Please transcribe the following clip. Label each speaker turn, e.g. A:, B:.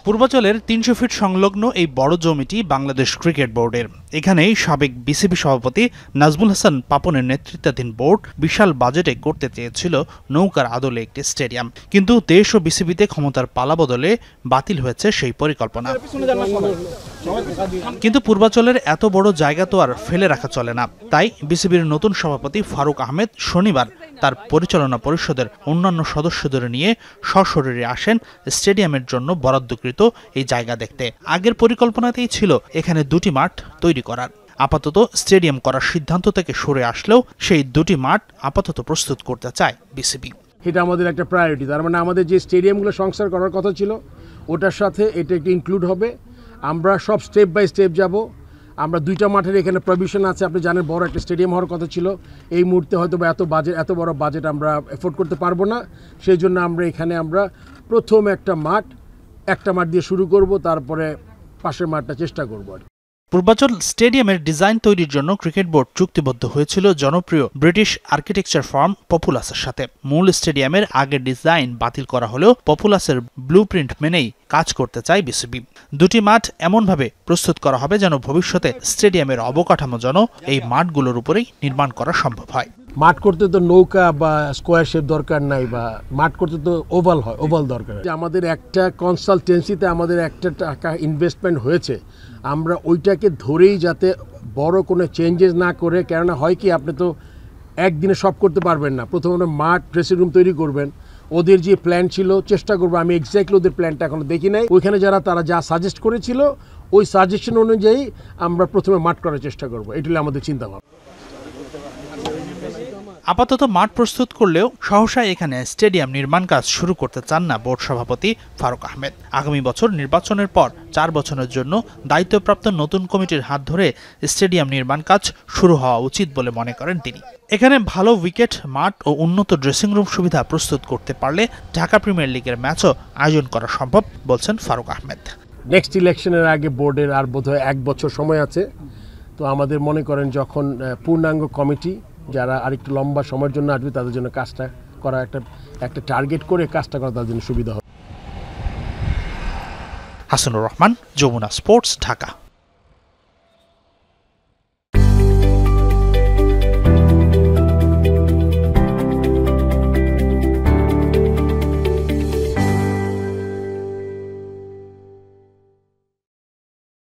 A: পূর্বাচলের ৩০০ fit সংলগ্ন এই বড় জমিটি বাংলাদেশ ক্রিকেট বোর্ডের। এখানেই সাবেক বিসিবি সভাপতি নাজমুল হাসান পাপনের নেতৃত্বাধীন বোর্ড বিশাল বাজেটে করতে চেয়েছিল নৌকার আদলে একটি স্টেডিয়াম, কিন্তু দেশ ও বিসিবিতে ক্ষমতার পালাবদলে বাতিল হয়েছে সেই পরিকল্পনা। কিন্তু পূর্বাচলের এত বড় জায়গা তো আর ফেলে রাখা চলে না। তাই বিসিবির নতুন সভাপতি ফারুক আহমেদ শনিবার তার পরিচালনা পরিষদের অন্যান্য সদস্যদের নিয়ে সশরীরে আসেন স্টেডিয়ামের জন্য বরাদ্দকৃত এই জায়গা দেখতে। আগের পরিকল্পনাতেই ছিল এখানে দুটি মাঠ তৈরি করার। আপাতত স্টেডিয়াম করার সিদ্ধান্ত থেকে সরে আসলেও সেই দুটি মাঠ আপাতত প্রস্তুত করতে চায় বিসিবি।
B: এটা আমাদের একটা প্রায়োরিটি। তার মানে আমাদের যে স্টেডিয়ামগুলো সংস্কার করার কথা ছিল ওটার সাথে এটা একটু ইনক্লুড হবে। আমরা সব স্টেপ বাই স্টেপ যাব। আমরা দুইটা মাঠের এখানে প্রভিশন আছে, আপনি জানেন বড় একটা স্টেডিয়াম হওয়ার কথা ছিল। এই মুহূর্তে হয়তো এত বড় বাজেট আমরা এফোর্ড করতে পারবো না। সেই জন্য আমরা প্রথম একটা মাঠ দিয়ে শুরু করব, তারপরে পাশের মাঠটা চেষ্টা করবো।
A: পূর্বাচল স্টেডিয়ামের ডিজাইন তৈরির জন্য ক্রিকেট বোর্ড চুক্তিবদ্ধ হয়েছিল জনপ্রিয় ব্রিটিশ আর্কিটেকচার ফার্ম পপুলাসের সাথে। মূল স্টেডিয়ামের আগের ডিজাইন বাতিল করা হলেও পপুলাসের ব্লুপ্রিন্ট মেনেই কাজ করতে চায় বিসিবি। দুটি মাঠ এমনভাবে প্রস্তুত করা হবে যেন ভবিষ্যতে স্টেডিয়ামের অবকাঠামো যেন এই মাঠগুলোর উপরেই নির্মাণ করা সম্ভব হয়।
B: মাঠ করতে তো নৌকা বা স্কোয়ার শেপ দরকার নাই, বা মাঠ করতে তো ওভাল দরকার। আমাদের একটা কনসালটেন্সিতে আমাদের একটা টাকা ইনভেস্টমেন্ট হয়েছে, আমরা ওইটাকে ধরেই যাতে বড় কোনো চেঞ্জেস না করে, কেননা হয় কি আপনি তো একদিনে সব করতে পারবেন না। প্রথমে মাঠ ড্রেসিং রুম তৈরি করবেন, ওদের যে প্ল্যান ছিল চেষ্টা করবো, আমি এক্স্যাক্টলি ওদের প্ল্যানটা এখনো দেখি নাই। ওইখানে তারা যা সাজেস্ট করেছিল ওই সাজেশন অনুযায়ী আমরা প্রথমে মাঠ করার চেষ্টা করবো, এটি হলো আমাদের চিন্তাভাবনা।
A: আপাতত মাঠ প্রস্তুত করলেও সহসা এখানে স্টেডিয়াম নির্মাণ কাজ শুরু করতে চান না বোর্ড সভাপতি ফারুক আহমেদ। আগামী বছর নির্বাচনের পর 4 বছরের জন্য দায়িত্বপ্রাপ্ত নতুন কমিটির হাত ধরে স্টেডিয়াম নির্মাণ কাজ শুরু হওয়া উচিত বলে মনে করেন তিনি। এখানে ভালো উইকেট, মাঠ ও উন্নত ড্রেসিং রুম সুবিধা প্রস্তুত করতে পারলে ঢাকা প্রিমিয়ার লিগের ম্যাচও আয়োজন করা সম্ভব বলছেন ফারুক আহমেদ।
B: নেক্সট ইলেকশনের আগে বোর্ডের আর বোধহয় 1 বছর সময় আছে। তো আমাদের মনে করেন যখন পূর্ণাঙ্গ কমিটি যারা আরেকটু লম্বা সময়ের জন্য আসবে তাদের জন্য কাজটা করা একটা টার্গেট করে কাজটা করা তাদের জন্য সুবিধা হবে।
A: হাসানুর রহমান, যমুনা স্পোর্টস, ঢাকা।